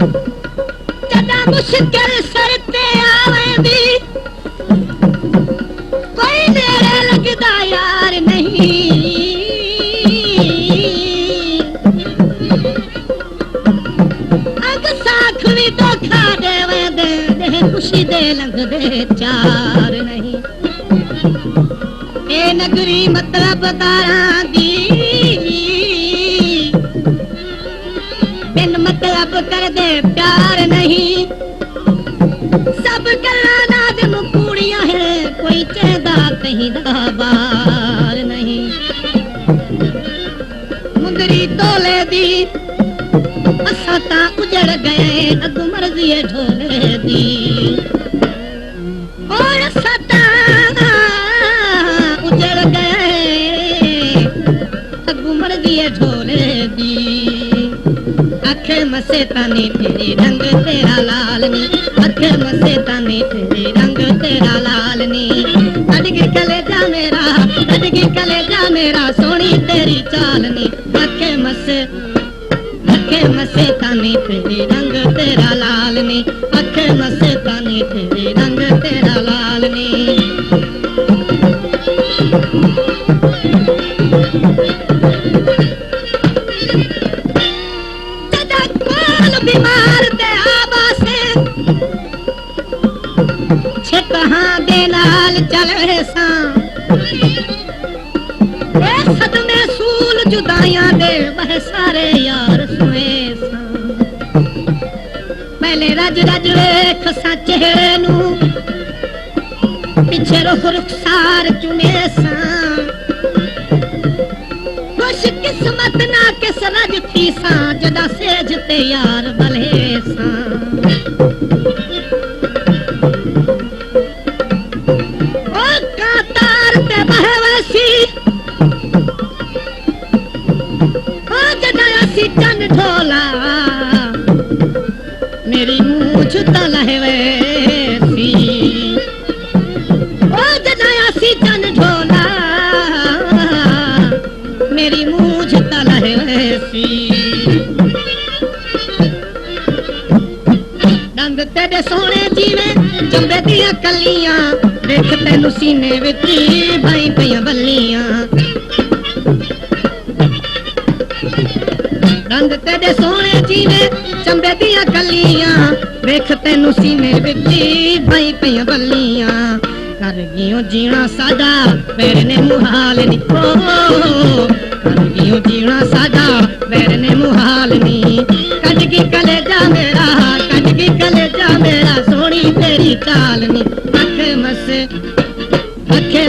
जदा मुश्किल सर ते आवेंदी कोई मेरे लगदा यार नहीं अग साख भी धोखा देवेंदे खुशी दे लंघदे चार नहीं ए नगरी मतलब दारां दी बिन मतलब कर दे प्यार नहीं सब गल्लां नाज़ मुकूड़ियां है कोई चेहदा कहीं दा बार नहीं मुंदरी तोले दी असा ता उजड़ गए अग मर्जी ढोले दी और असा ता उजड़ गए अग मर्जी ढोले दी अखे मसे तानी तेरे रंग तेरा लाल नी अखे मसे तानी तेरे रंग तेरा लाल नी अडगी कलेजा मेरा सोनी तेरी चाल नी अखे मसे तानी तेरे रंग तेरा लाल नी अखे मसे तानी तेरे रंग तेरा लाल नी बीमार ते आबासे छे कहां दे नाल चले सा ए सदमे सूल जुदाइयां दे वह सारे यार सुने सा पहले रज रज वेख सा चेहरे नू पिछे रुख रुखसार चुने सा खुश किस्मत ना किस रज थी सा जदा सेज ते यार भले सा ओ कातार ते बहवसी ओ जदा सी चन ढोला मेरी मूछ तलहवेसी ओ जदा सी चन ढोला मेरी मूछ तलहवेसी दंद तेरे सोने जीवे चंबे दिया कलियां देख तेनू सीने विच भाई पिया बल्लियां दंद तेरे सोने जीवे चंबे दिया कलियां देख तेनू सीने विच भाई पिया बल्लियां कर गियो जीना सादा पैर ने मुहाल नी कर गियो जीना सादा पैर ने मुहाल नी कट की कलेजा मेरा सोनी तेरी चाल नी अखे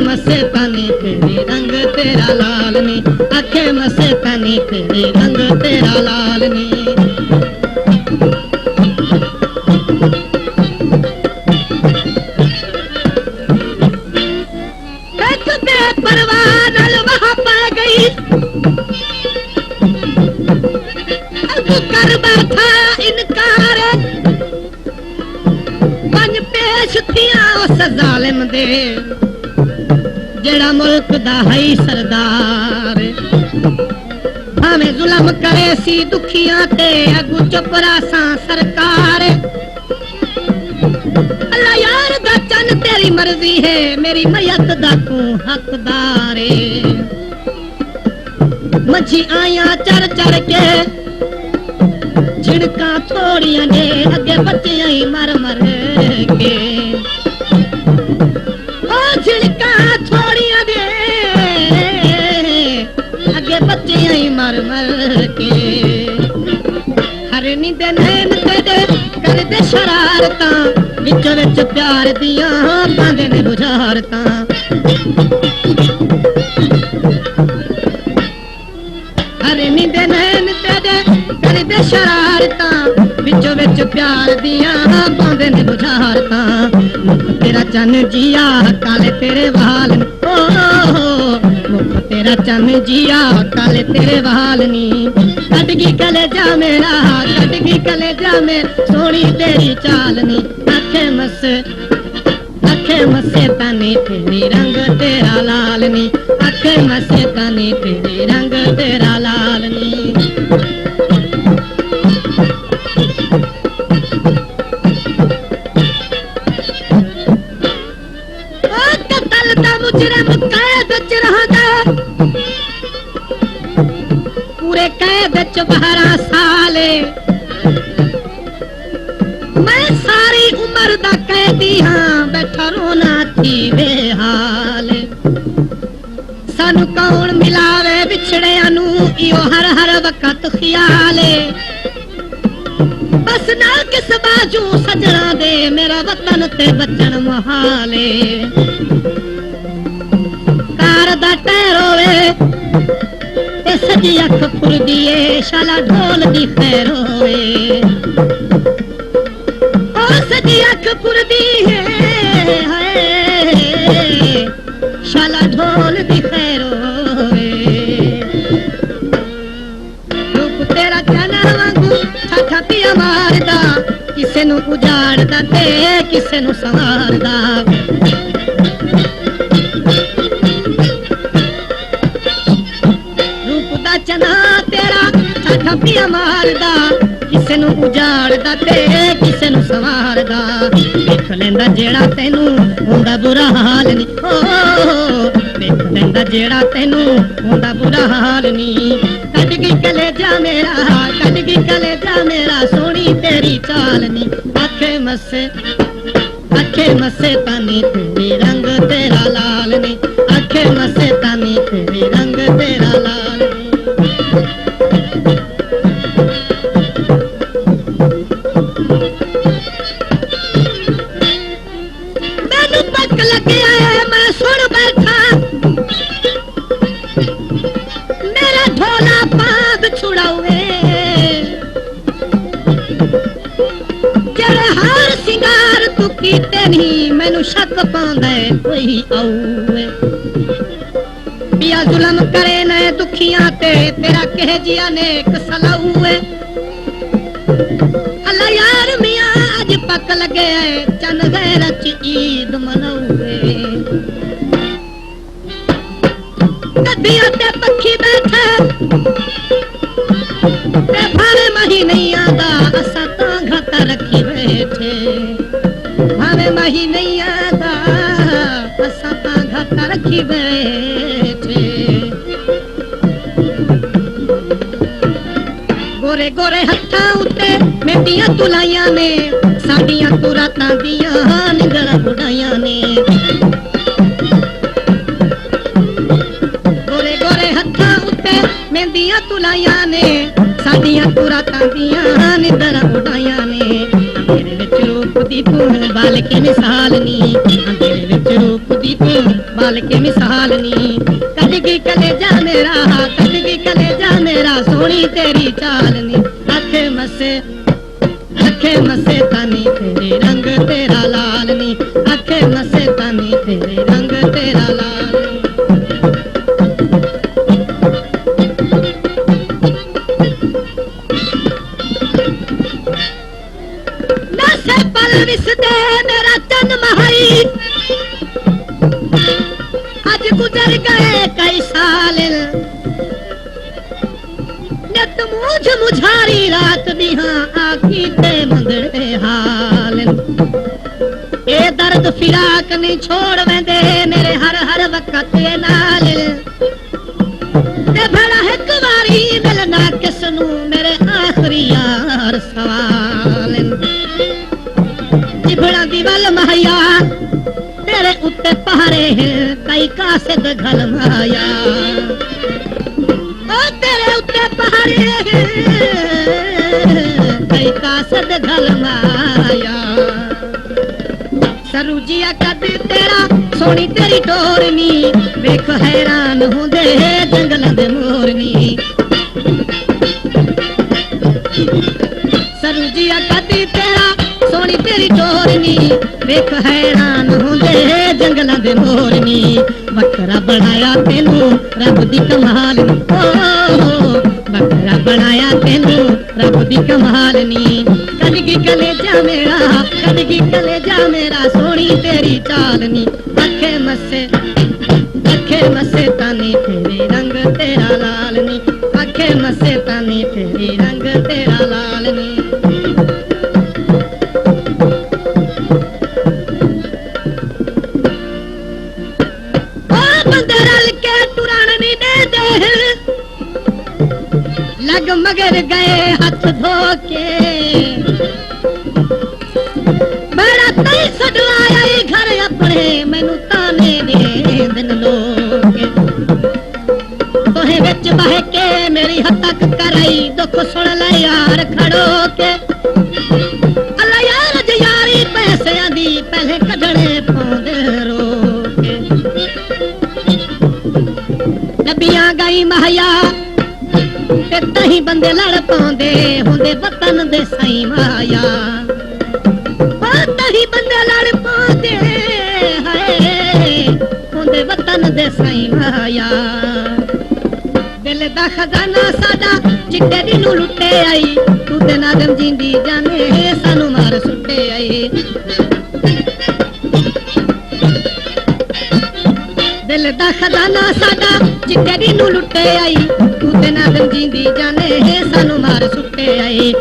मसे पानी तेरे रंग तेरा लाल नी अखे मसे पानी तेरे रंग तेरा लाल नी कर बैठा इनकार बन पेश थिया उस जालिम दे जेड़ा मुल्क दा है सरदार भावें जुल्म करे सी दुखियां ते अगू चुप रासा सरकार अल्लाह यार दा चन तेरी मर्जी है मेरी मैयत दा तू हकदार मछी आया चढ़ चढ़ के झिड़का थोड़ियां ने अगे बच्चे आई मर मर के ओ झिड़का थोड़ियां ने अगे बच्चे आई मर मर के हरनी दे नैन तेरे कर दे शरारतां विच विच प्यार दियां पांदे ने बुझारतां हरनी दे नैन तेरे कर दे शरारतां विचो विच प्यार दियां पांदे ने बुझारतां मुख तेरा चन जिया काले तेरे वाल ओ मुख तेरा चन जिया काले तेरे वाल नी कटगी कलेजा में सोनी तेरी चाल नी अखे मसे तानी तेरी रंग तेरा लाल नी, अखे मसे तानी तेरी रंग तेरा लाल नी। कतल दा मुजरिम कैद च रहंदा, पूरे कैद च 12 साले, मैं सारी उम्र दा कैदी हां, बैठा रोना थी बेहाल। सानू कौन मिलावे बिछड़िया नू, इहो हर हर वक्त ख्याले। बस ना किस बाजू सजना दे, मेरा वतन ते बचन मुहाले। कार दा टैर होवे ते सजी अख फुरदी ए, शाला ढोल दी खैर होवे। ओ सजी अख फुरदी है हाय, शाला ढोल दी खैर होवे। रूप तेरा चना वांगू ठाठा पिया मारदा, किसे नू उजाड़दा ते किसे नू संवारदा। रूप दा चना तेरा ठाठा पिया मारदा, किसे नू उजाड़दा ते किसे नू संवारदा। देख लेंदा जेड़ा तैनू हुंदा बुरा हाल नी, ओ देख लेंदा जेड़ा तैनू हुंदा बुरा हाल नी। कट गई कलेजा मेरा, कट गई कलेजा मेरा, सोनी तेरी चाल नी। अखे मसे तानी तेरी रंग तेरा लाल नी, अखे मसे तानी तेरी रंग तेरा लाल नी। मैनू पक लगे मैं सुन बैठा, मेरा ढोला पाग छुड़ावे। जेड़े हार सिंगार तू कीते नहीं, मैनू शक पांदा कोई आऊए। पिया जुलम करे न दुखियां ते, तेरा कह जिया नेक सलाऊए। अल्लाह यार मियां अज पक लगे चन गैरत च ईद मनाऊए। गद्दियां ते पखी बैठे ते भावे मही नहीं आदा, असा तां घट रखी बैठे। भावे मही नहीं आदा, असा तां घट रखी बैठे। गोरे गोरे हत्थां उत्ते मेहंदियां तुलाइयां ने, साडियां तू रातां दियां निंदरां बुढ़ाइयां ने। गोरे गोरे हत्थां उत्ते मेहंदियां तुलाइयां ने, साडियां तू रातां दियां निंदरां बुढ़ाइयां ने। अंधेरे विच रूप दी तू बाल के मिसाल नी, अंधेरे विच रूप दी तू बाल के मिसाल नी। कट गई कलेजा मेरा, कट गई कलेजा मेरा, सोनी तेरी चाल नी। अखे मसे तानी तेरे रंग तेरा लाल नी, अखे मसे तानी तेरे रंग तेरा लाल नी। नसे पल विसदे मेरा तन महाई, आज गुजर गए कई साल। नित मूझ मुझारी रात दिहां आखी ते मंगड़े हाल। ए दर्द फिराक नहीं छोड़ वेंदे मेरे हर हर वक्त नाल। ते भला एक वारी मिलना किसनू मेरे आखरी यार सवाल। जिभड़ा दी वल माया तेरे उत्ते पहारे कई कासिद घल माया। ओ तेरे उत्ते पहारे कई कासिद घल माया। सरूजिया कद तेरा सोनी तेरी डोरनी, वेख हैरान होंदे जंगलां दे मोरनी। सरूजिया कद तेरा सोनी तेरी डोरनी, वेख हैरान होंदे जंगलां दे मोरनी। बकरा बनाया तेनू रब दी कमाल नी, ओ बकरा बनाया तेनू रब दी कमाल नी। कलगी कलेजा मेरा सादगी कलेजा मेरा सोनी तेरी चालनी अखे मसे तानी तेरी रंग तेरा लालनी अखे मसे तानी तेरी रंग तेरा लालनी ओ बंदे रल के टुरान नी दे लग मगर गए हाथ धो के मेरा तई सडवाया घर अपने मैनू ताने दे दिन लोग तोहे विच बह के मेरी हतक कराई दुख सुन ले यार खड़ो के अल्लाह यार यारी पैसियां दी पहले कढणे पाउंदे रोके नबियां गई महया ते तही बंदे लड़ पाउंदे हुंदे वतन दे साईं माया तही बंदे लड़ पाउंदे हाय हुंदे वतन दे साईं माया दिल दा खजाना साडा चिट्टे दी नू लुटे आई तू ते नादम जिंदी जाने सानू मार सुट्टे आई दिल दा खजाना साडा चिट्टे दी नू लुटे आई तू ते नादम जिंदी जाने सानू मार सुट्टे आई